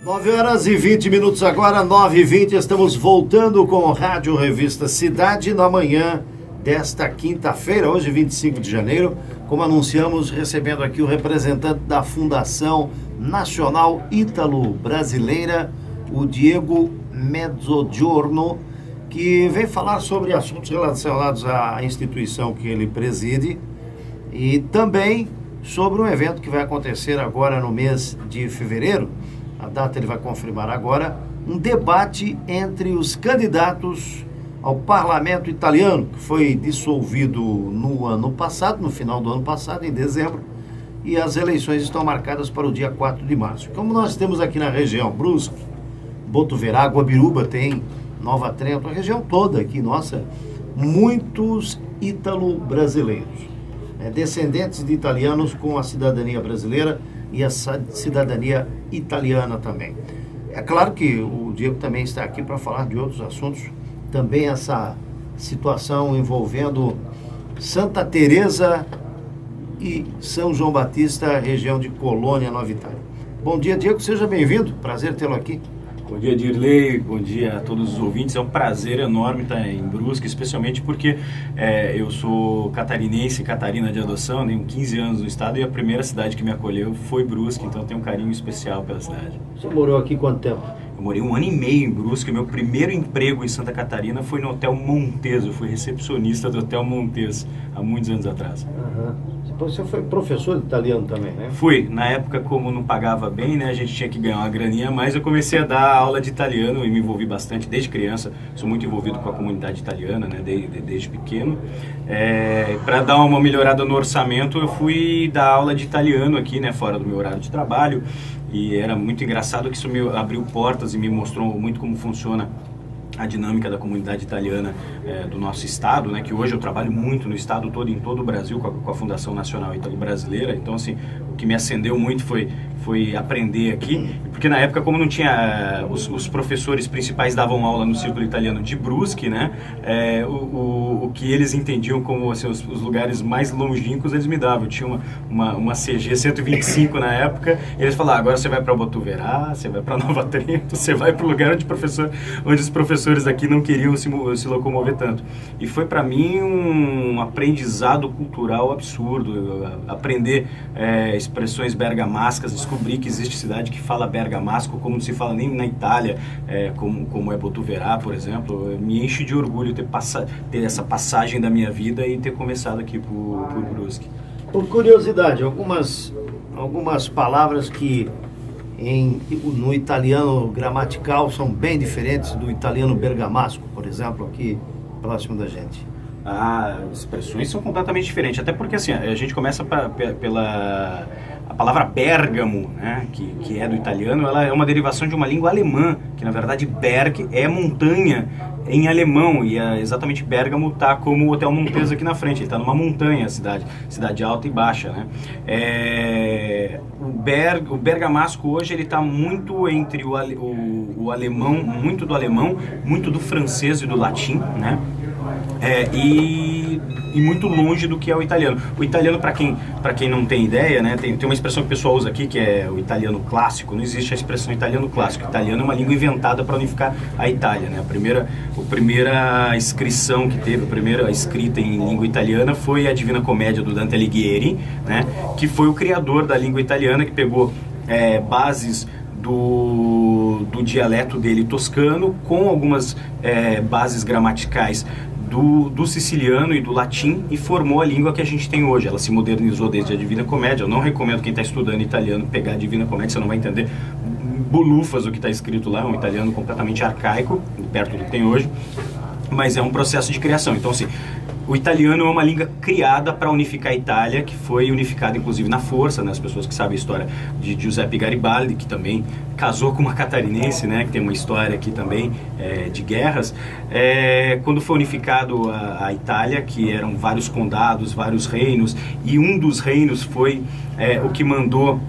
9h20 agora, 9h20, estamos voltando com o Rádio Revista Cidade na manhã desta quinta-feira, hoje 25 de janeiro, como anunciamos, recebendo aqui o representante da Fundação Nacional Ítalo-Brasileira, o Diego Mezzogiorno, que vem falar sobre assuntos relacionados à instituição que ele preside e também sobre um evento que vai acontecer agora no mês de fevereiro. A data ele vai confirmar agora, um debate entre os candidatos ao parlamento italiano, que foi dissolvido no ano passado, no final do ano passado, em dezembro, e as eleições estão marcadas para o dia 4 de março. Como nós temos aqui na região, Brusque, Botuverá, Guabiruba, tem Nova Trento, a região toda aqui, nossa, muitos ítalo-brasileiros, descendentes de italianos com a cidadania brasileira e a cidadania italiana também. É claro que o Diego também está aqui para falar de outros assuntos, também essa situação envolvendo Santa Teresa e São João Batista, região de Colônia, Nova Itália. Bom dia, Diego, seja bem-vindo, prazer tê-lo aqui. Bom dia, Dirley, bom dia a todos os ouvintes. É um prazer enorme estar em Brusque, especialmente porque eu sou catarinense, catarina de adoção, tenho 15 anos no estado e a primeira cidade que me acolheu foi Brusque, então eu tenho um carinho especial pela cidade. Você morou aqui quanto tempo? Eu morei 1 ano e meio em Brusque. Meu primeiro emprego em Santa Catarina foi no Hotel Montes. Eu fui recepcionista do Hotel Montes há muitos anos atrás. Você foi professor de italiano também, né? Fui. Na época, como não pagava bem, né, a gente tinha que ganhar uma graninha a mais, eu comecei a dar aula de italiano e me envolvi bastante desde criança. Sou muito envolvido com a comunidade italiana, né, desde pequeno. Para dar uma melhorada no orçamento, eu fui dar aula de italiano aqui, né, fora do meu horário de trabalho. E era muito engraçado que isso me abriu portas e me mostrou muito como funciona a dinâmica da comunidade italiana do nosso estado, né, que hoje eu trabalho muito no estado todo, em todo o Brasil, com a Fundação Nacional Ítalo-Brasileira. Então, assim, o que me acendeu muito foi aprender aqui, porque na época, como não tinha, os professores principais davam aula no Círculo Italiano de Brusque, né, o que eles entendiam como assim, os lugares mais longínquos, eles me davam. Eu tinha uma CG 125 na época, e eles falavam, agora você vai para Botuverá, você vai para Nova Trento, você vai para o lugar onde os professores aqui não queriam se locomover tanto. E foi para mim um aprendizado cultural absurdo, aprender expressões bergamascas, descobrir que existe cidade que fala bergamasco, como não se fala nem na Itália, como é Botuverá, por exemplo. Me enche de orgulho ter essa passagem da minha vida e ter começado aqui por Brusque. Por curiosidade, algumas palavras que no italiano gramatical são bem diferentes do italiano bergamasco, por exemplo, aqui próximo da gente. As expressões são completamente diferentes, até porque assim, a gente começa pela a palavra Bergamo, né, que é do italiano. Ela é uma derivação de uma língua alemã, que na verdade Berg é montanha em alemão, e exatamente Bergamo está como o Hotel Montes aqui na frente, ele está numa montanha, a cidade alta e baixa, né? O bergamasco hoje ele está muito entre o alemão, muito do alemão, muito do francês e do latim, né? E muito longe do que é o italiano. O italiano, para quem não tem ideia, né, tem uma expressão que o pessoal usa aqui, que é o italiano clássico. Não existe a expressão italiano clássico. O italiano é uma língua inventada para unificar a Itália, né? A primeira inscrição que teve, a primeira escrita em língua italiana foi a Divina Comédia do Dante Alighieri, né, que foi o criador da língua italiana, que pegou bases do dialeto dele toscano, com algumas bases gramaticais do siciliano e do latim, e formou a língua que a gente tem hoje. Ela se modernizou desde a Divina Comédia. Eu não recomendo quem está estudando italiano pegar a Divina Comédia, você não vai entender bolufas o que está escrito lá, é um italiano completamente arcaico, perto do que tem hoje, mas é um processo de criação. Então, assim, o italiano é uma língua criada para unificar a Itália, que foi unificada inclusive na força, né? As pessoas que sabem a história de Giuseppe Garibaldi, que também casou com uma catarinense, né? Que tem uma história aqui também de guerras. Quando foi unificado a Itália, que eram vários condados, vários reinos, e um dos reinos foi o que mandou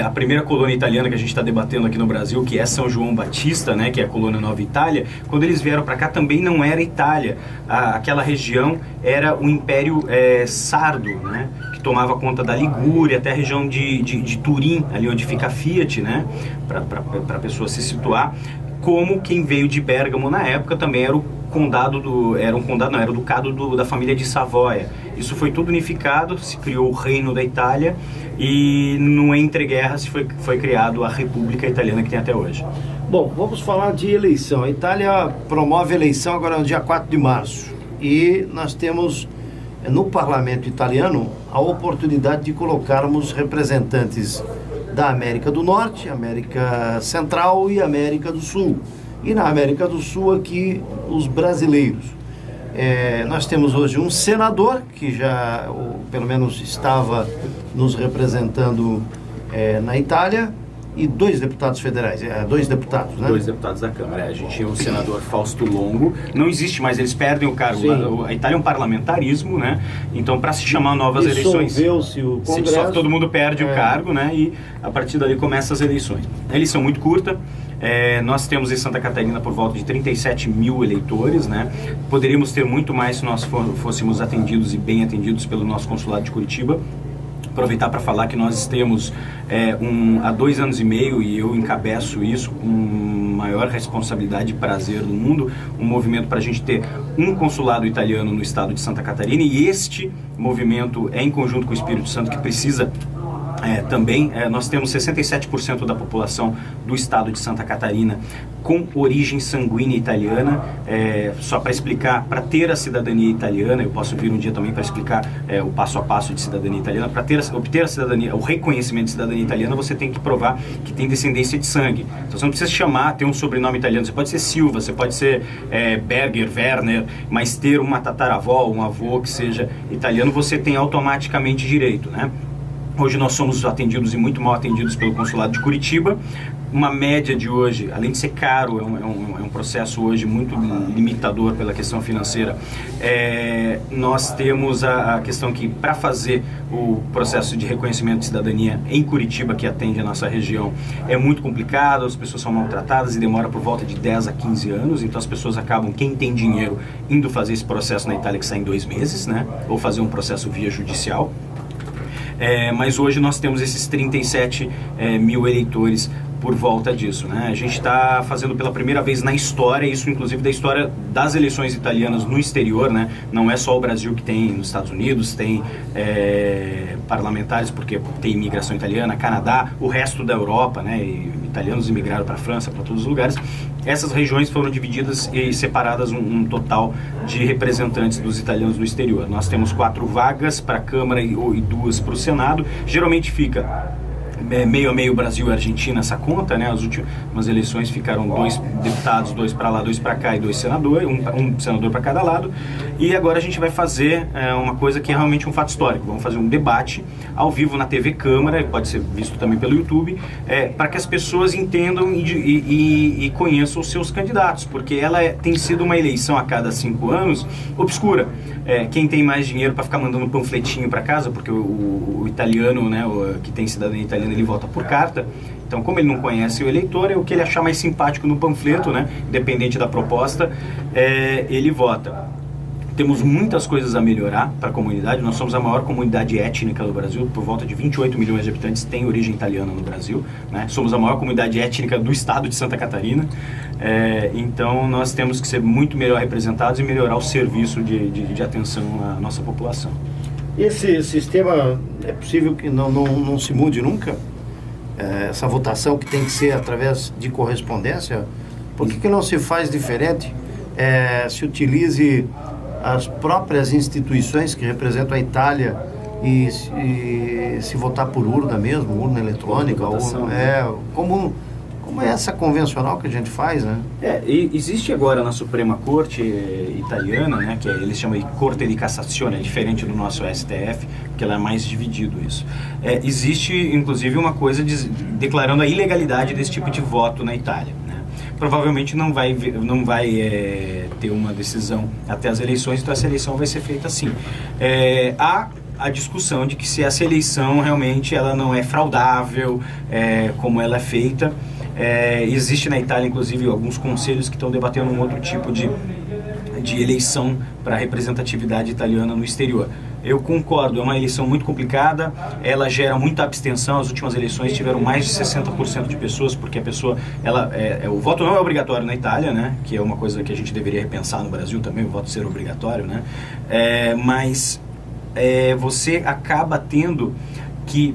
a primeira colônia italiana que a gente está debatendo aqui no Brasil, que é São João Batista, né, que é a colônia Nova Itália. Quando eles vieram para cá também não era Itália, aquela região era o Império Sardo, né, que tomava conta da Ligúria, até a região de Turim, ali onde fica a Fiat, né, para a pessoa se situar, como quem veio de Bérgamo na época também era o ducado da família de Savoia. Isso foi tudo unificado, se criou o Reino da Itália e no entreguerras foi criado a República Italiana que tem até hoje. Bom, vamos falar de eleição. A Itália promove a eleição agora no dia 4 de março e nós temos no parlamento italiano a oportunidade de colocarmos representantes da América do Norte, América Central e América do Sul. E na América do Sul aqui os brasileiros. Nós temos hoje um senador que já, pelo menos estava nos representando na Itália, e 2 deputados federais, 2 deputados, né? 2 deputados da Câmara. A gente tinha o senador Fausto Longo, não existe mais, eles perdem o cargo. A Itália é um parlamentarismo, né? Então, para se chamar novas eleições, dissolveu-se o Congresso, só todo mundo perde o cargo, né? E a partir dali começam as eleições. A eleição muito curta. Nós temos em Santa Catarina por volta de 37 mil eleitores, né? Poderíamos ter muito mais se nós fôssemos atendidos e bem atendidos pelo nosso consulado de Curitiba. Aproveitar para falar que nós temos há 2 anos e meio, e eu encabeço isso com maior responsabilidade e prazer do mundo, um movimento para a gente ter um consulado italiano no estado de Santa Catarina, e este movimento é em conjunto com o Espírito Santo, que precisa também. Nós temos 67% da população do estado de Santa Catarina com origem sanguínea italiana. Só para explicar, para ter a cidadania italiana, eu posso vir um dia também para explicar o passo a passo de cidadania italiana. Para obter a cidadania, o reconhecimento de cidadania italiana, você tem que provar que tem descendência de sangue. Então você não precisa ter um sobrenome italiano, você pode ser Silva, você pode ser Berger, Werner, mas ter uma tataravó, um avô que seja italiano, você tem automaticamente direito, né? Hoje nós somos atendidos e muito mal atendidos pelo consulado de Curitiba. Uma média de hoje, além de ser caro, é um processo hoje muito limitador pela questão financeira. Nós temos a questão que, para fazer o processo de reconhecimento de cidadania em Curitiba, que atende a nossa região, é muito complicado, as pessoas são maltratadas e demora por volta de 10 a 15 anos, então as pessoas acabam, quem tem dinheiro, indo fazer esse processo na Itália, que sai em 2 meses, né? Ou fazer um processo via judicial. Mas hoje nós temos esses 37 mil eleitores por volta disso, né? A gente está fazendo pela primeira vez na história, isso inclusive da história das eleições italianas no exterior, né? Não é só o Brasil que tem, nos Estados Unidos tem parlamentares, porque tem imigração italiana, Canadá, o resto da Europa, né? E italianos imigraram para a França, para todos os lugares. Essas regiões foram divididas e separadas um total de representantes dos italianos no exterior. Nós temos 4 vagas para a Câmara e 2 para o Senado. Geralmente fica meio a meio Brasil e Argentina essa conta, né? As últimas eleições ficaram 2 deputados, 2 para lá, 2 para cá e 2 senadores, um senador para cada lado. E agora a gente vai fazer uma coisa que é realmente um fato histórico. Vamos fazer um debate ao vivo na TV Câmara, pode ser visto também pelo YouTube, para que as pessoas entendam e conheçam os seus candidatos, porque ela tem sido uma eleição a cada 5 anos obscura. Quem tem mais dinheiro para ficar mandando um panfletinho para casa, porque o italiano, né, que tem cidadania italiana, ele vota por carta. Então, como ele não conhece o eleitor, é o que ele achar mais simpático no panfleto, né, independente da proposta, ele vota. Temos muitas coisas a melhorar para a comunidade. Nós somos a maior comunidade étnica do Brasil, por volta de 28 milhões de habitantes tem origem italiana no Brasil, né? Somos a maior comunidade étnica do estado de Santa Catarina. Então nós temos que ser muito melhor representados e melhorar o serviço de atenção à nossa população. Esse sistema é possível que não se mude nunca? Essa votação que tem que ser através de correspondência? Por que não se faz diferente? Se utilize as próprias instituições que representam a Itália e se votar por urna mesmo, urna eletrônica, como é essa convencional que a gente faz, né? Existe agora na Suprema Corte italiana, né, que eles chamam de Corte di Cassazione, é diferente do nosso STF, porque ela é mais dividido isso. Existe, inclusive, uma coisa declarando a ilegalidade desse tipo de voto na Itália. Provavelmente não vai ter uma decisão até as eleições, então essa eleição vai ser feita assim. Há a discussão de que se essa eleição realmente ela não é fraudável, como ela é feita. Existe na Itália, inclusive, alguns conselhos que estão debatendo um outro tipo de de eleição para a representatividade italiana no exterior. Eu concordo, é uma eleição muito complicada, ela gera muita abstenção. As últimas eleições tiveram mais de 60% de pessoas, porque a pessoa, o voto não é obrigatório na Itália, né, que é uma coisa que a gente deveria repensar no Brasil também, o voto ser obrigatório, né, mas você acaba tendo que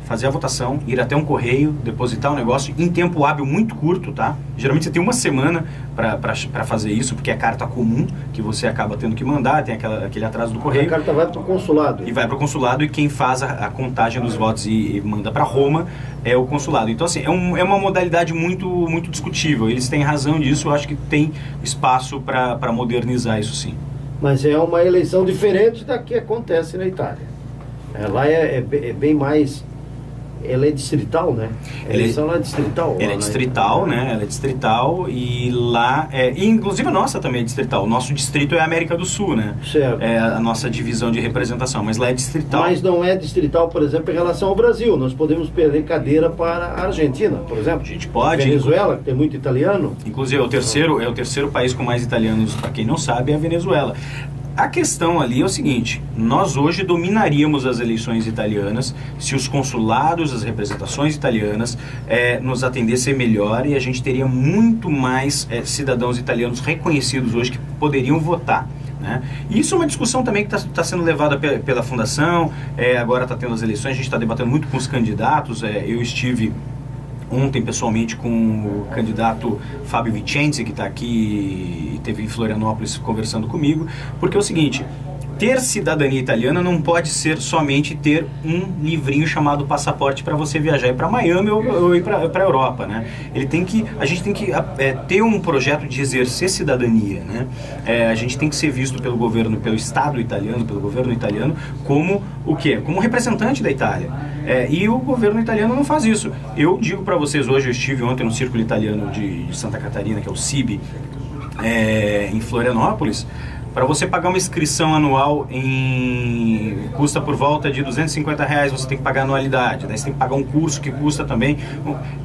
fazer a votação, ir até um correio, depositar o negócio em tempo hábil muito curto, tá? Geralmente você tem uma semana para fazer isso, porque é carta comum que você acaba tendo que mandar, tem aquele atraso do correio. A carta vai para o consulado. E vai para o consulado, e quem faz a contagem dos votos e manda para Roma é o consulado. Então, assim, é uma modalidade muito, muito discutível. Eles têm razão disso, eu acho que tem espaço para modernizar isso, sim. Mas é uma eleição diferente da que acontece na Itália. Lá é bem mais... Ela é distrital, né? A eleição lá é distrital. Ela é distrital, né? Ela é distrital, e lá... e inclusive a nossa também é distrital. O nosso distrito é a América do Sul, né? Certo. É a nossa divisão de representação, mas lá é distrital. Mas não é distrital, por exemplo, em relação ao Brasil. Nós podemos perder cadeira para a Argentina, por exemplo. A gente pode. Venezuela, que tem muito italiano. Inclusive, é o terceiro país com mais italianos, para quem não sabe, é a Venezuela. A questão ali é o seguinte: nós hoje dominaríamos as eleições italianas se os consulados, as representações italianas nos atendessem melhor, e a gente teria muito mais cidadãos italianos reconhecidos hoje que poderiam votar, né? E isso é uma discussão também que está sendo levada pela Fundação. Agora está tendo as eleições, a gente está debatendo muito com os candidatos. Eu estive ontem pessoalmente com o candidato Fábio Vicenzi, que está aqui e esteve em Florianópolis conversando comigo, porque é o seguinte: ter cidadania italiana não pode ser somente ter um livrinho chamado passaporte para você viajar para Miami ou ir para a Europa, né? A gente tem que ter um projeto de exercer cidadania, né? A gente tem que ser visto pelo governo, pelo Estado italiano, pelo governo italiano, como o quê? Como representante da Itália. E o governo italiano não faz isso. Eu digo para vocês, hoje eu estive ontem no Círculo Italiano de Santa Catarina, que é o CIB, em Florianópolis. Para você pagar uma inscrição anual custa por volta de R$250, você tem que pagar anualidade. Daí você tem que pagar um curso que custa também.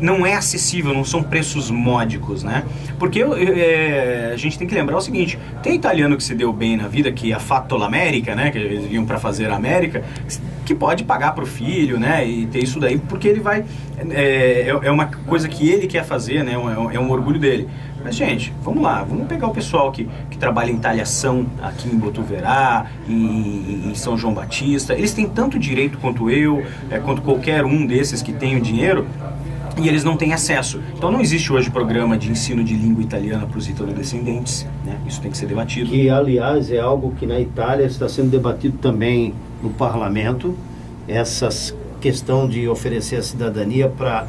Não é acessível, não são preços módicos, né? Porque a gente tem que lembrar o seguinte: tem italiano que se deu bem na vida, que é fatto l'América, né? Que eles vinham para fazer a América, que pode pagar para o filho, né? E ter isso daí, porque ele vai... É uma coisa que ele quer fazer, né? É um orgulho dele. Mas, gente, vamos lá, vamos pegar o pessoal que trabalha em talhação aqui em Botuverá, em São João Batista. Eles têm tanto direito quanto eu, quanto qualquer um desses que tem o dinheiro, e eles não têm acesso. Então não existe hoje programa de ensino de língua italiana para os italo-descendentes, né? Isso tem que ser debatido. Que, aliás, é algo que na Itália está sendo debatido também no parlamento, essa questão de oferecer a cidadania para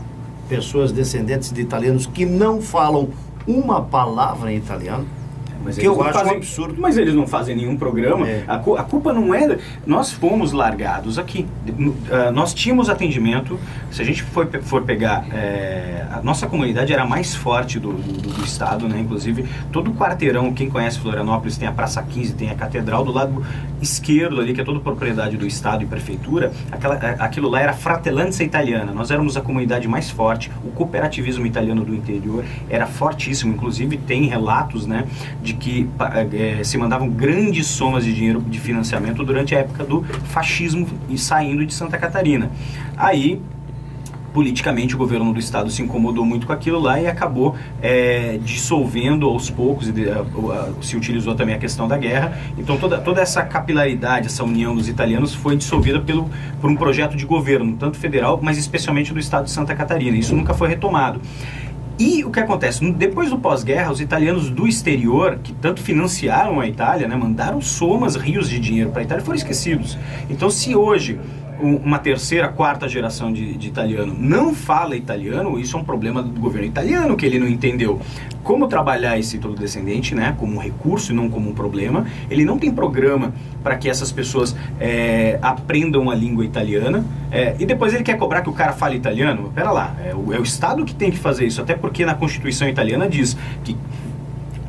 pessoas descendentes de italianos que não falam uma palavra em italiano. Mas que eu acho um absurdo. Mas eles não fazem nenhum programa. A culpa não é... Nós fomos largados aqui. Nós tínhamos atendimento. Se a gente for pegar... a nossa comunidade era a mais forte do estado, né? Inclusive, todo o quarteirão, quem conhece Florianópolis, tem a Praça 15, tem a Catedral. Do lado esquerdo ali, que é toda propriedade do estado e prefeitura, aquilo lá era Fratellanza Italiana. Nós éramos a comunidade mais forte. O cooperativismo italiano do interior era fortíssimo. Inclusive, tem relatos, né, de que se mandavam grandes somas de dinheiro de financiamento durante a época do fascismo e saindo de Santa Catarina. Aí, politicamente, o governo do estado se incomodou muito com aquilo lá e acabou dissolvendo aos poucos, se utilizou também a questão da guerra. Então toda essa capilaridade, essa união dos italianos foi dissolvida por um projeto de governo, tanto federal, mas especialmente do estado de Santa Catarina. Isso nunca foi retomado. E o que acontece? Depois do pós-guerra, os italianos do exterior, que tanto financiaram a Itália, né, mandaram somas, rios de dinheiro para a Itália, foram esquecidos. Então, se hoje uma terceira, quarta geração de italiano não fala italiano, isso é um problema do governo italiano, que ele não entendeu como trabalhar esse descendente, né, como um recurso e não como um problema. Ele não tem programa para que essas pessoas aprendam a língua italiana, e depois ele quer cobrar que o cara fale italiano. Pera lá, é o Estado que tem que fazer isso, até porque na Constituição italiana diz que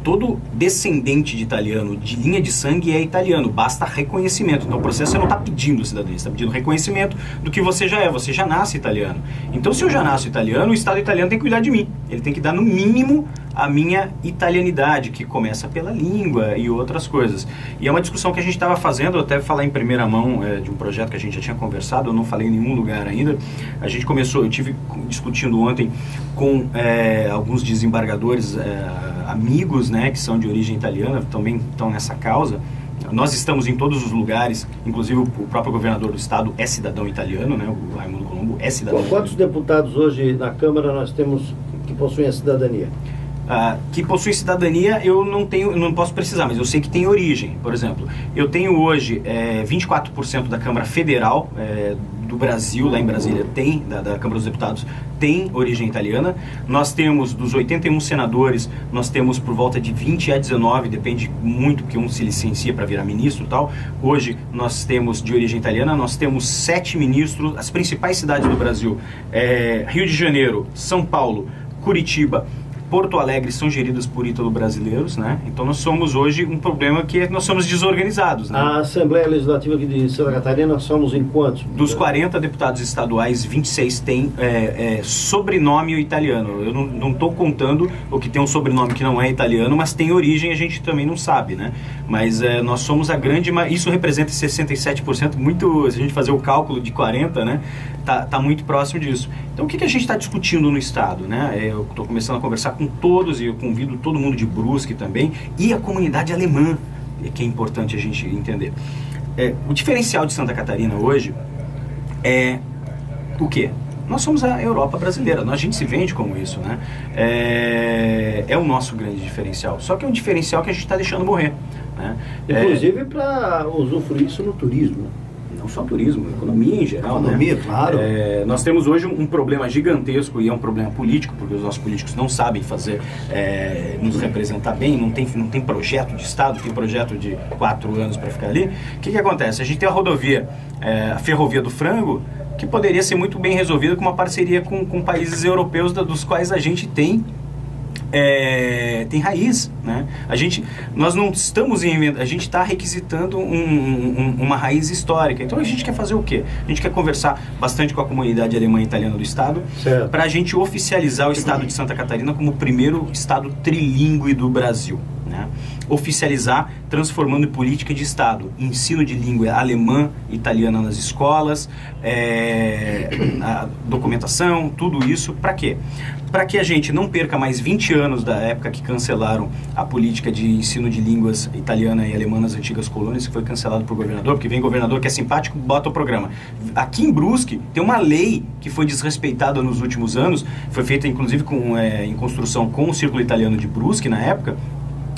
todo descendente de italiano, de linha de sangue, é italiano, basta reconhecimento. Então o processo, você não está pedindo cidadania, você está pedindo reconhecimento do que você já é, você já nasce italiano. Então se eu já nasço italiano, o Estado italiano tem que cuidar de mim, ele tem que dar no mínimo a minha italianidade, que começa pela língua e outras coisas. E é uma discussão que a gente estava fazendo, até falar em primeira mão de um projeto que a gente já tinha conversado, eu não falei em nenhum lugar ainda. A gente começou, eu tive discutindo ontem com alguns desembargadores amigos, né, que são de origem italiana, também estão nessa causa. Nós estamos em todos os lugares, inclusive o próprio governador do estado é cidadão italiano, né, o Raimundo Colombo é cidadão. Quantos deputados hoje na Câmara nós temos que possuem a cidadania? Que possui cidadania, eu não posso precisar, mas eu sei que tem origem. Por exemplo, eu tenho hoje 24% da Câmara Federal do Brasil, lá em Brasília, da Câmara dos Deputados, tem origem italiana. Nós temos, dos 81 senadores, nós temos por volta de 20 a 19, depende muito, porque um se licencia para virar ministro e tal. Hoje nós temos de origem italiana, nós temos 7 ministros, as principais cidades do Brasil, Rio de Janeiro, São Paulo, Curitiba, Porto Alegre, são geridas por ítalo-brasileiros, né? Então nós somos hoje um problema que nós somos desorganizados, né? A Assembleia Legislativa aqui de Santa Catarina, nós somos em quantos? Dos 40 deputados estaduais, 26 têm sobrenome italiano. Eu não estou contando o que tem um sobrenome que não é italiano, mas tem origem, a gente também não sabe, né? Mas nós somos a grande... Isso representa 67%, muito... Se a gente fazer o cálculo de 40, né? Tá muito próximo disso. Então o que a gente está discutindo no Estado, né? Eu estou começando a conversar com todos, e eu convido todo mundo de Brusque também, e a comunidade alemã, que é importante a gente entender. O diferencial de Santa Catarina hoje é o quê? Nós somos a Europa brasileira, a gente se vende como isso, né? É o nosso grande diferencial, só que é um diferencial que a gente está deixando morrer, né? Inclusive para usufruir isso no turismo. Não só turismo, economia em geral. Economia, né? Claro. Nós temos hoje um problema gigantesco, e é um problema político, porque os nossos políticos não sabem nos representar bem, não tem projeto de Estado, tem projeto de 4 anos para ficar ali. O que acontece? A gente tem a rodovia, a Ferrovia do Frango, que poderia ser muito bem resolvida com uma parceria com países europeus, dos quais a gente tem raiz, né? Nós não estamos a gente está requisitando uma raiz histórica. Então a gente quer fazer o quê? A gente quer conversar bastante com a comunidade alemã e italiana do estado, para a gente oficializar o estado de Santa Catarina como o primeiro estado trilíngue do Brasil, né? Oficializar, transformando em política de Estado, ensino de língua alemã e italiana nas escolas, a documentação, tudo isso, para quê? Para que a gente não perca mais 20 anos da época que cancelaram a política de ensino de línguas italiana e alemã nas antigas colônias, que foi cancelado por governador, porque vem governador que é simpático, bota o programa. Aqui em Brusque tem uma lei que foi desrespeitada nos últimos anos, foi feita inclusive em construção com o Círculo Italiano de Brusque na época.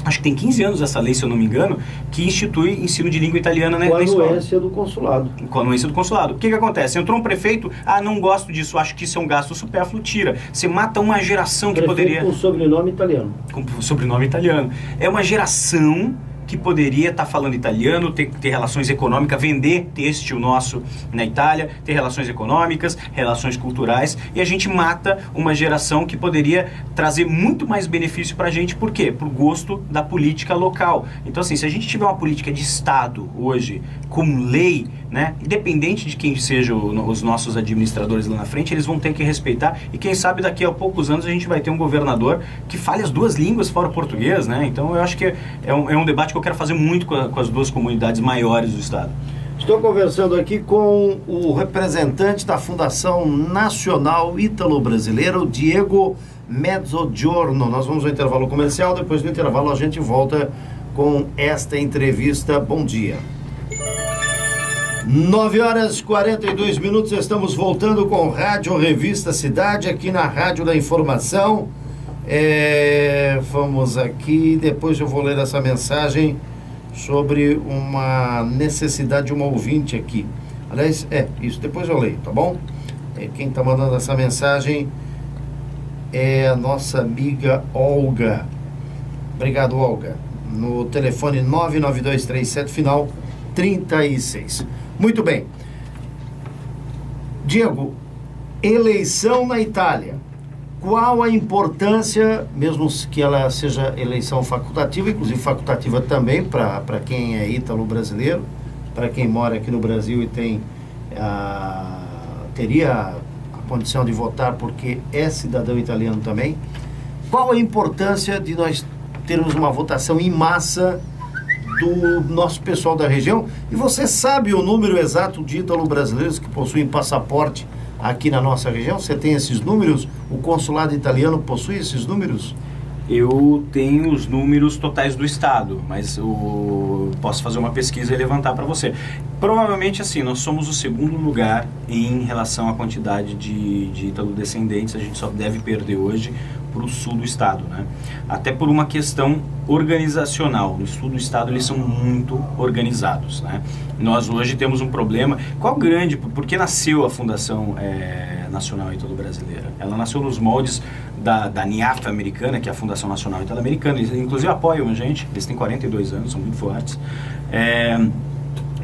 Acho que tem 15 anos essa lei, se eu não me engano, que institui ensino de língua italiana na escola. Com a anuência do consulado. Com a anuência do consulado. O que acontece? Entrou um prefeito, não gosto disso, acho que isso é um gasto supérfluo, tira. Você mata uma geração que poderia... Com sobrenome italiano. Com sobrenome italiano. É uma geração que poderia estar falando italiano, ter relações econômicas, vender têxtil nosso na Itália, ter relações econômicas, relações culturais, e a gente mata uma geração que poderia trazer muito mais benefício para a gente. Por quê? Por gosto da política local. Então, assim, se a gente tiver uma política de Estado hoje, com lei, né, independente de quem sejam os nossos administradores lá na frente, eles vão ter que respeitar, e quem sabe daqui a poucos anos a gente vai ter um governador que fale as duas línguas fora o português, né? Então eu acho que é um debate que eu quero fazer muito com as duas comunidades maiores do estado. Estou conversando aqui com o representante da Fundação Nacional Ítalo-Brasileira, o Diego Mezzogiorno. Nós vamos ao intervalo comercial, depois do intervalo a gente volta com esta entrevista. Bom dia. 9h42, estamos voltando com Rádio Revista Cidade, aqui na Rádio da Informação. Vamos aqui, depois eu vou ler essa mensagem sobre uma necessidade de uma ouvinte aqui. Aliás, isso, depois eu leio, tá bom? Quem está mandando essa mensagem é a nossa amiga Olga. Obrigado, Olga. No telefone 99237, final 36. Muito bem. Diego, eleição na Itália. qual a importância, mesmo que ela seja eleição facultativa, inclusive facultativa também para quem é ítalo-brasileiro, para quem mora aqui no Brasil e teria a condição de votar porque é cidadão italiano também, qual a importância de nós termos uma votação em massa do nosso pessoal da região? E você sabe o número exato de ítalo-brasileiros que possuem passaporte aqui na nossa região? Você tem esses números? O consulado italiano possui esses números? Eu tenho os números totais do estado, mas eu posso fazer uma pesquisa e levantar para você. Provavelmente, assim, nós somos o segundo lugar em relação à quantidade de ítalo-descendentes. A gente só deve perder hoje para o sul do estado, né? Até por uma questão organizacional. No sul do estado eles são muito organizados, né? Nós hoje temos um problema. Qual grande? Por que nasceu a Fundação Nacional Ítalo-Brasileira? Ela nasceu nos moldes da NIAF americana, que é a Fundação Nacional Italo-Americana. Eles inclusive apoiam a gente. Eles têm 42 anos, são muito fortes.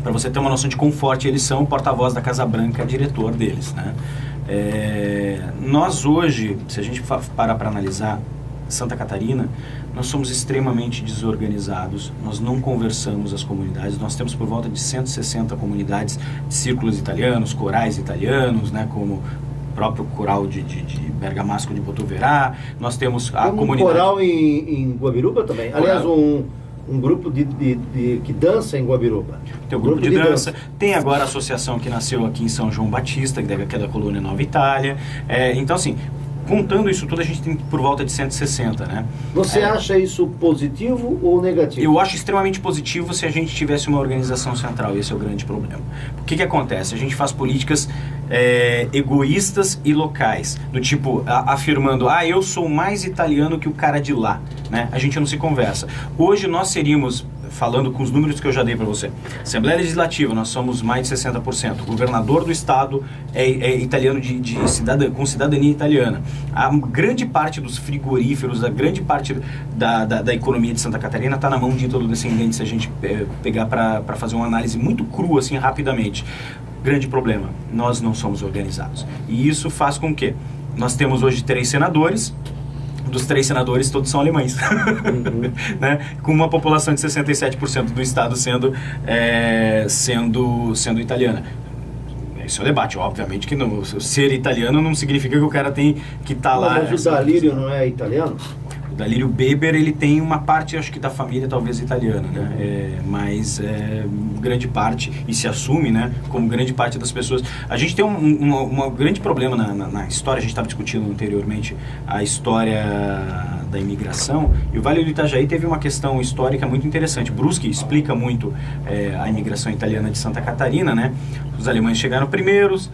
Para você ter uma noção de quão forte eles são, o porta-voz da Casa Branca é diretor deles, né? Nós hoje, se a gente parar para analisar Santa Catarina, nós somos extremamente desorganizados, nós não conversamos as comunidades, nós temos por volta de 160 comunidades de círculos italianos, corais italianos, né, como o próprio coral de Bergamasco de Botuverá, nós temos a comunidade... coral em Guabiruba também, aliás, um grupo que dança em Guabiruba. Tem o grupo de dança. Tem agora a associação que nasceu aqui em São João Batista, que é da colônia Nova Itália. Então, assim, contando isso tudo, a gente tem por volta de 160, né? Você acha isso positivo ou negativo? Eu acho extremamente positivo se a gente tivesse uma organização central. Esse é o grande problema. O que acontece? A gente faz políticas egoístas e locais, do tipo, afirmando, eu sou mais italiano que o cara de lá, né? A gente não se conversa. Hoje nós seríamos, falando com os números que eu já dei para você, Assembleia Legislativa, nós somos mais de 60%. O governador do estado é italiano com cidadania italiana. A grande parte dos frigoríferos, a grande parte da economia de Santa Catarina está na mão de ítalo-descendentes, se a gente pegar para fazer uma análise muito crua, assim, rapidamente. Grande problema, nós não somos organizados. E isso faz com que nós temos hoje 3 senadores, dos 3 senadores todos são alemães, né? Com uma população de 67% do estado sendo italiana. Esse é o debate, obviamente que não, ser italiano não significa que o cara tem que estar lá. Mas o Dalírio não é italiano? O Dalírio Beber, ele tem uma parte, acho que da família talvez italiana, né? Mas grande parte, e se assume, né, como grande parte das pessoas. A gente tem um grande problema na história, a gente estava discutindo anteriormente a história da imigração, e o Vale do Itajaí teve uma questão histórica muito interessante. Brusque explica muito a imigração italiana de Santa Catarina, né? Os alemães chegaram primeiros,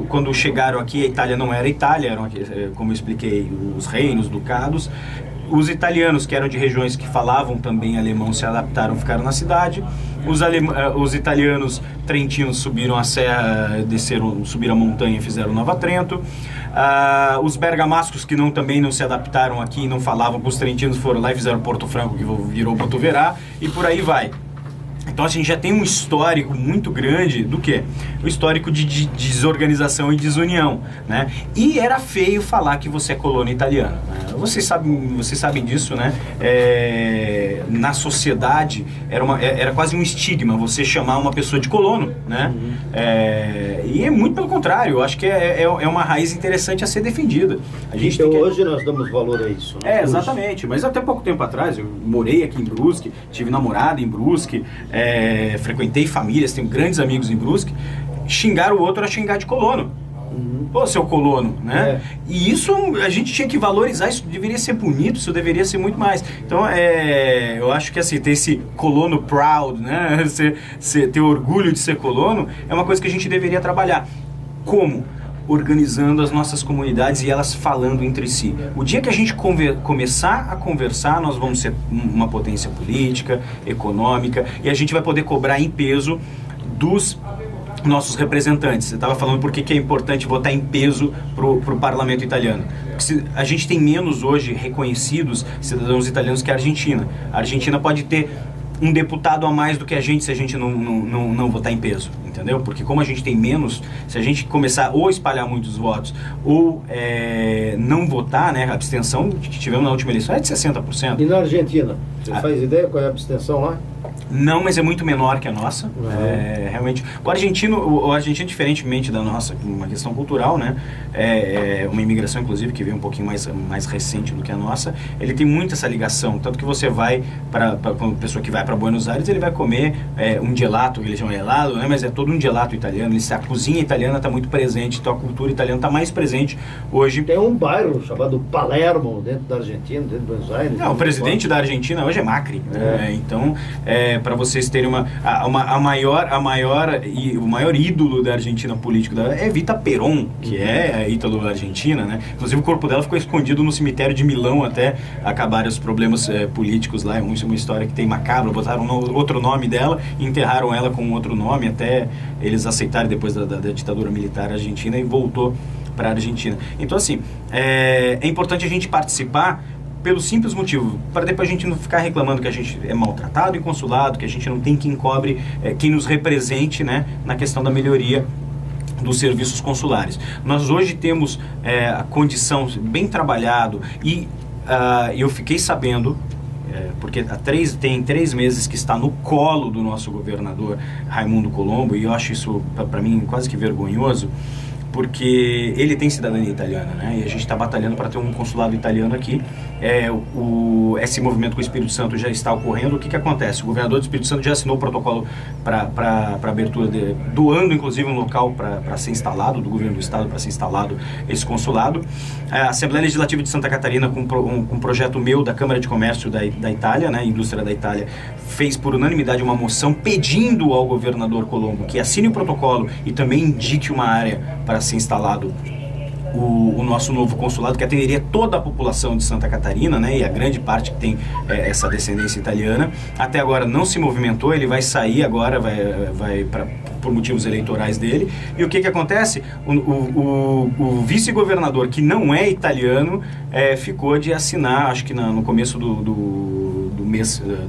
quando chegaram aqui a Itália não era Itália, eram, como eu expliquei, os reinos, ducados. Os italianos, que eram de regiões que falavam também alemão, se adaptaram, ficaram na cidade. Os italianos trentinos subiram a serra, subiram a montanha e fizeram Nova Trento. Os bergamascos, que também não se adaptaram aqui, não falavam com os trentinos, foram lá e fizeram Porto Franco, que virou Botuverá, e por aí vai. Então a gente já tem um histórico muito grande do quê? O histórico de desorganização e desunião, né? E era feio falar que você é colono italiano, né? Vocês sabem disso, né? Na sociedade era quase um estigma você chamar uma pessoa de colono, né? E é muito pelo contrário, eu acho que é uma raiz interessante a ser defendida. Hoje nós damos valor a isso, né? Exatamente, mas até pouco tempo atrás eu morei aqui em Brusque, tive namorada em Brusque, frequentei famílias, tenho grandes amigos em Brusque. Xingar o outro era xingar de colono. Ô, seu colono, né? E isso a gente tinha que valorizar, isso deveria ser bonito, isso deveria ser muito mais. Então, eu acho que assim, ter esse colono proud, né? Ter orgulho de ser colono, é uma coisa que a gente deveria trabalhar. Como? Organizando as nossas comunidades e elas falando entre si. O dia que a gente começar a conversar, nós vamos ser uma potência política, econômica, e a gente vai poder cobrar em peso dos nossos representantes. Você estava falando por que é importante votar em peso para o parlamento italiano. Porque a gente tem menos hoje reconhecidos cidadãos italianos que a Argentina. A Argentina pode ter um deputado a mais do que a gente se a gente não votar em peso, entendeu? Porque como a gente tem menos, se a gente começar ou espalhar muitos votos ou não votar, né, a abstenção que tivemos na última eleição é de 60%. E na Argentina, você faz ideia qual é a abstenção lá? Não, mas é muito menor que a nossa. Realmente. O argentino, diferentemente da nossa, uma questão cultural, né? Uma imigração, inclusive, que veio um pouquinho mais recente do que a nossa. Ele tem muito essa ligação. Tanto que você vai, para uma pessoa que vai para Buenos Aires, ele vai comer um gelato, que eles chamam de helado, né? Mas é todo um gelato italiano. A cozinha italiana está muito presente, então a cultura italiana está mais presente hoje. Tem um bairro chamado Palermo, dentro da Argentina, dentro de Buenos Aires. Não, o presidente da Argentina hoje é Macri. Então, para vocês terem o maior ídolo da Argentina político é Evita Perón, que é ítalo-argentina, né? Inclusive o corpo dela ficou escondido no cemitério de Milão até acabarem os problemas políticos lá. É uma história que tem macabra. Botaram outro nome dela e enterraram ela com outro nome até eles aceitarem depois da ditadura militar argentina, e voltou para a Argentina. Então, assim, é importante a gente participar pelo simples motivo, para depois a gente não ficar reclamando que a gente é maltratado em consulado, que a gente não tem quem cobre, quem nos represente, né, na questão da melhoria dos serviços consulares. Nós hoje temos a condição bem trabalhado e eu fiquei sabendo, porque tem 3 meses que está no colo do nosso governador Raimundo Colombo, e eu acho isso para mim quase que vergonhoso, porque ele tem cidadania italiana, né? E a gente está batalhando para ter um consulado italiano aqui. Esse movimento com o Espírito Santo já está ocorrendo. O que acontece? O governador do Espírito Santo já assinou o protocolo para abertura, doando inclusive um local para ser instalado, do governo do estado para ser instalado esse consulado. A Assembleia Legislativa de Santa Catarina, com um projeto meu da Câmara de Comércio da Itália, né, Indústria da Itália, fez por unanimidade uma moção pedindo ao governador Colombo que assine o protocolo e também indique uma área para ser instalado o nosso novo consulado, que atenderia toda a população de Santa Catarina, né, e a grande parte que tem essa descendência italiana. Até agora não se movimentou, ele vai sair agora, vai por motivos eleitorais dele. E o que acontece? O vice-governador, que não é italiano, ficou de assinar, acho que no começo do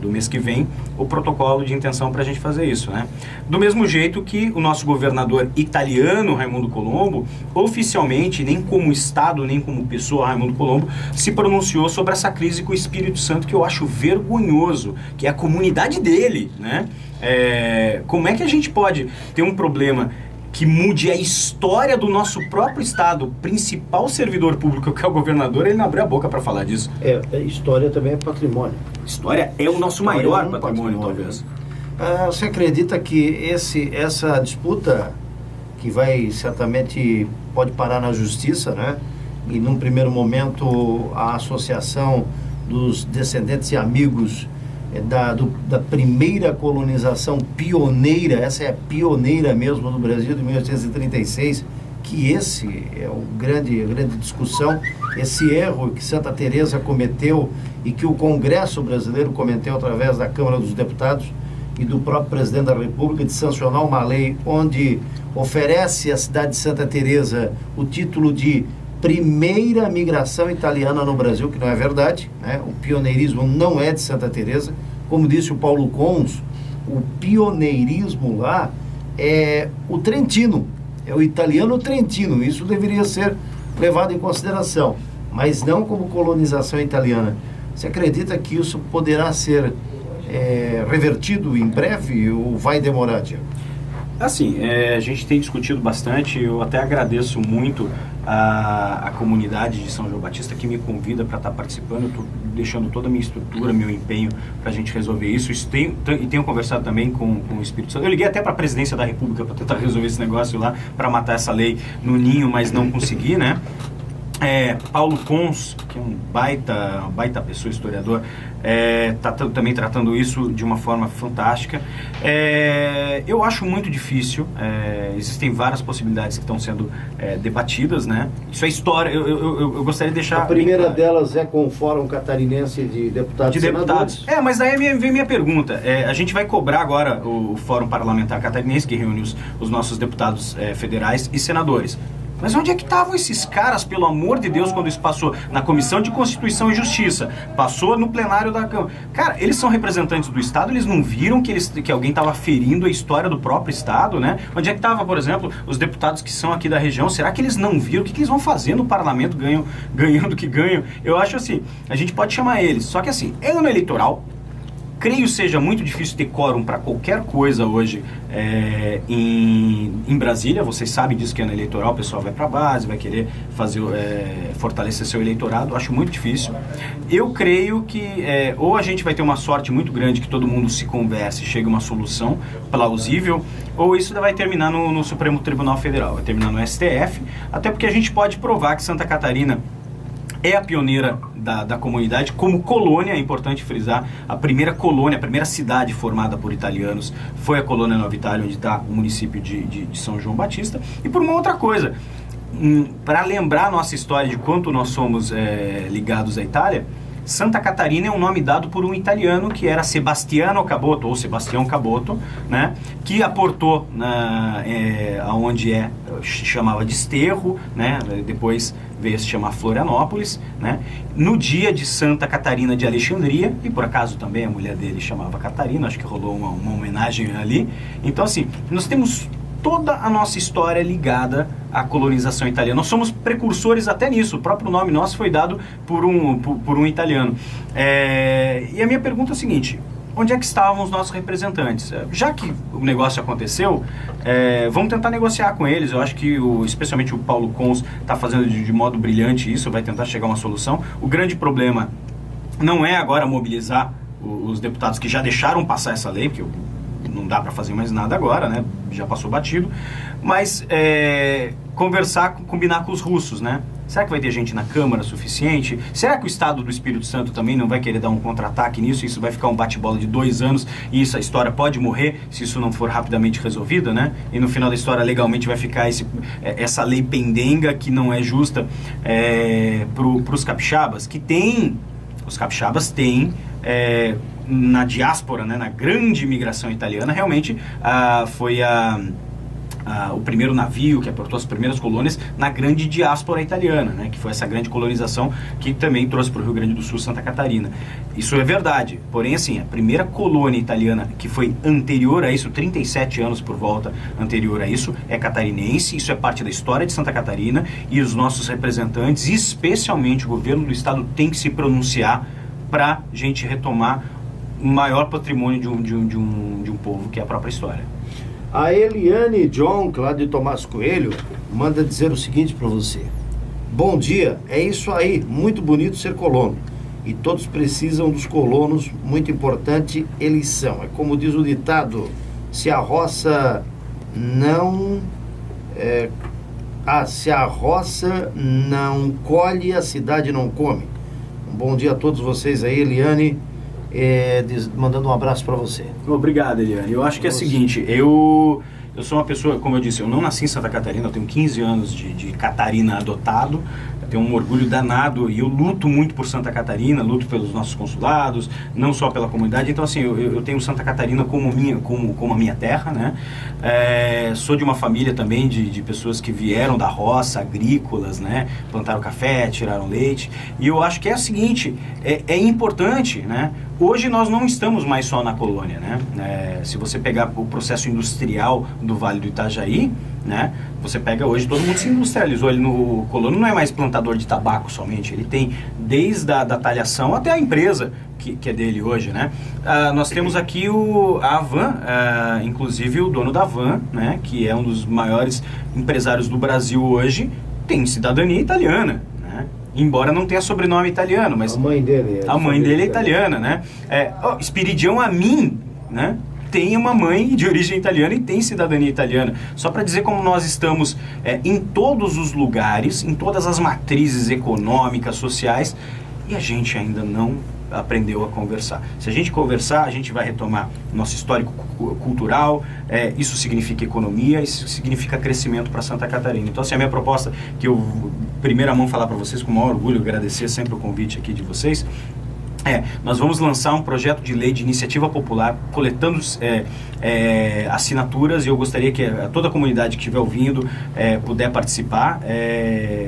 mês que vem, o protocolo de intenção para a gente fazer isso, né? Do mesmo jeito que o nosso governador italiano, Raimundo Colombo, oficialmente, nem como Estado, nem como pessoa, Raimundo Colombo, se pronunciou sobre essa crise com o Espírito Santo, que eu acho vergonhoso, que é a comunidade dele, né? Como é que a gente pode ter um problema que mude a história do nosso próprio Estado, o principal servidor público, que é o governador, ele não abriu a boca para falar disso? História também é patrimônio. História é o nosso maior patrimônio, talvez. Você acredita que essa disputa, que certamente pode parar na justiça, né? E num primeiro momento a associação dos descendentes e amigos da primeira colonização pioneira, essa é a pioneira mesmo no Brasil, de 1836, que esse é a grande discussão, esse erro que Santa Teresa cometeu e que o Congresso brasileiro cometeu através da Câmara dos Deputados e do próprio Presidente da República, de sancionar uma lei onde oferece à cidade de Santa Teresa o título de primeira migração italiana no Brasil, que não é verdade, né? O pioneirismo não é de Santa Teresa. Como disse o Paulo Cons, o pioneirismo lá é o trentino, é o italiano trentino. Isso deveria ser levado em consideração, mas não como colonização italiana. Você acredita que isso poderá ser revertido em breve ou vai demorar, Diego? Assim, a gente tem discutido bastante. Eu até agradeço muito a comunidade de São João Batista que me convida para estar participando. Eu estou deixando toda a minha estrutura, meu empenho para a gente resolver isso. E tenho conversado também com o Espírito Santo. Eu liguei até para a Presidência da República para tentar resolver esse negócio lá, para matar essa lei no ninho, mas não consegui, né? Paulo Cons, que é um baita pessoa, historiador, está também tratando isso de uma forma fantástica. Eu acho muito difícil, existem várias possibilidades que estão sendo debatidas, né? Isso é história, eu gostaria de deixar... A primeira delas é com o Fórum Catarinense de Deputados e Senadores. Mas daí vem minha pergunta. A gente vai cobrar agora o Fórum Parlamentar Catarinense, que reúne os nossos deputados federais e senadores. Mas onde é que estavam esses caras, pelo amor de Deus, quando isso passou na Comissão de Constituição e Justiça, passou no plenário da Câmara? Cara, eles são representantes do Estado, eles não viram que alguém estava ferindo a história do próprio Estado, né? Onde é que estava, por exemplo, os deputados que são aqui da região? Será que eles não viram? O que eles vão fazer no parlamento ganhando o que ganham? Eu acho assim, a gente pode chamar eles, só que assim, é ano eleitoral. Creio seja muito difícil ter quórum para qualquer coisa hoje em Brasília. Vocês sabem disso, que ano eleitoral o pessoal vai para a base, vai querer fortalecer seu eleitorado. Acho muito difícil. Eu creio que ou a gente vai ter uma sorte muito grande que todo mundo se converse e chegue a uma solução plausível, ou isso vai terminar no Supremo Tribunal Federal, vai terminar no STF, até porque a gente pode provar que Santa Catarina é a pioneira da comunidade, como colônia. É importante frisar, a primeira colônia, a primeira cidade formada por italianos foi a colônia Nova Itália, onde está o município de São João Batista. E por uma outra coisa, para lembrar a nossa história de quanto nós somos ligados à Itália, Santa Catarina é um nome dado por um italiano que era Sebastiano Caboto, ou Sebastião Caboto, né, que aportou aonde chamava de Esterro, né, depois veio a se chamar Florianópolis, né, no dia de Santa Catarina de Alexandria, e por acaso também a mulher dele chamava Catarina, acho que rolou uma homenagem ali. Então assim, nós temos toda a nossa história ligada à colonização italiana. Nós somos precursores até nisso. O próprio nome nosso foi dado por um italiano. E a minha pergunta é a seguinte: onde é que estavam os nossos representantes? Já que o negócio aconteceu, vamos tentar negociar com eles. Eu acho que especialmente o Paulo Cons está fazendo de modo brilhante isso, vai tentar chegar a uma solução. O grande problema não é agora mobilizar os deputados que já deixaram passar essa lei, porque não dá para fazer mais nada agora, né? Já passou batido, mas conversar, combinar com os russos, né? Será que vai ter gente na Câmara suficiente? Será que o Estado do Espírito Santo também não vai querer dar um contra-ataque nisso? Isso vai ficar um bate-bola de 2 anos e a história pode morrer se isso não for rapidamente resolvida, né? E no final da história legalmente vai ficar essa lei pendenga que não é justa para os capixabas, que tem... Os capixabas têm... na diáspora, né, na grande imigração italiana, realmente foi o primeiro navio que aportou as primeiras colônias na grande diáspora italiana, né, que foi essa grande colonização que também trouxe para o Rio Grande do Sul Santa Catarina. Isso é verdade, porém assim, a primeira colônia italiana que foi anterior a isso, 37 anos por volta anterior a isso, é catarinense. Isso é parte da história de Santa Catarina, e os nossos representantes, especialmente o governo do estado, tem que se pronunciar para a gente retomar o maior patrimônio de um povo, que é a própria história. A Eliane John, lá de Tomás Coelho, manda dizer o seguinte para você: bom dia, é isso aí, muito bonito ser colono, e todos precisam dos colonos, muito importante eles são. É como diz o ditado: se a roça não colhe, a cidade não come. Um bom dia a todos vocês aí, Eliane, mandando um abraço para você. Obrigado, Eliane. Eu acho que é o seguinte, eu sou uma pessoa, como eu disse, eu não nasci em Santa Catarina, eu tenho 15 anos de Catarina adotado, eu tenho um orgulho danado e eu luto muito por Santa Catarina, luto pelos nossos consulados, não só pela comunidade. Então assim, eu tenho Santa Catarina como a minha terra, né? Sou de uma família também de pessoas que vieram da roça, agrícolas, né? Plantaram café, tiraram leite, e eu acho que é o seguinte, é importante, né? Hoje nós não estamos mais só na colônia, né? Se você pegar o processo industrial do Vale do Itajaí, né? Você pega hoje, todo mundo se industrializou. O colono não é mais plantador de tabaco somente, ele tem desde a talhação até a empresa que é dele hoje, né? Nós temos aqui a Havan, inclusive o dono da Havan, né? Que é um dos maiores empresários do Brasil hoje, tem cidadania italiana, né? Embora não tenha sobrenome italiano, mas a mãe dele é italiana, né? Spiridião Amin, né? Tem uma mãe de origem italiana e tem cidadania italiana. Só para dizer como nós estamos em todos os lugares, em todas as matrizes econômicas, sociais, e a gente ainda não aprendeu a conversar. Se a gente conversar, a gente vai retomar nosso histórico cultural, isso significa economia, isso significa crescimento para Santa Catarina. Então, assim, a minha proposta, que eu, primeira mão, falar para vocês com o maior orgulho, agradecer sempre o convite aqui de vocês, Nós vamos lançar um projeto de lei de iniciativa popular, coletando assinaturas, e eu gostaria que toda a comunidade que estiver ouvindo puder participar,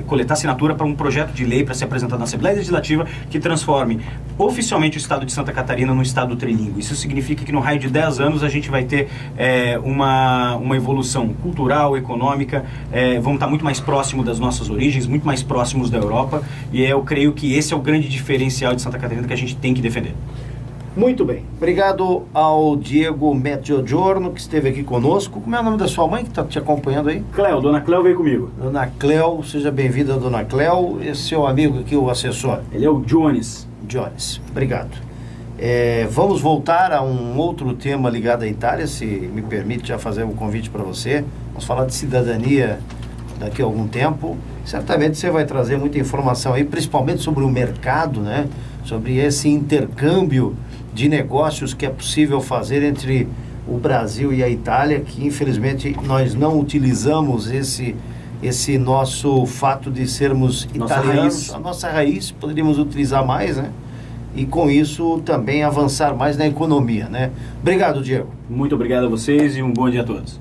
coletar assinatura para um projeto de lei para ser apresentado na Assembleia Legislativa que transforme oficialmente o Estado de Santa Catarina num Estado trilingue. Isso significa que no raio de 10 anos a gente vai ter uma evolução cultural, econômica, vamos estar muito mais próximo das nossas origens, muito mais próximos da Europa, e eu creio que esse é o grande diferencial de Santa Catarina que a gente tem que defender. Muito bem. Obrigado ao Diego Mezzogiorno, que esteve aqui conosco. Como é o nome da sua mãe que está te acompanhando aí? Cléo, Dona Cléo veio comigo. Dona Cléo, seja bem-vinda, Dona Cléo. Esse seu amigo aqui, o assessor? Ele é o Jones. Jones, obrigado. Vamos voltar a um outro tema ligado à Itália, se me permite já fazer um convite para você. Vamos falar de cidadania daqui a algum tempo. Certamente você vai trazer muita informação aí, principalmente sobre o mercado, né? Sobre esse intercâmbio de negócios que é possível fazer entre o Brasil e a Itália, que infelizmente nós não utilizamos esse nosso fato de sermos italianos, a nossa raiz, poderíamos utilizar mais, né? E com isso também avançar mais na economia, né? Obrigado, Diego. Muito obrigado a vocês e um bom dia a todos.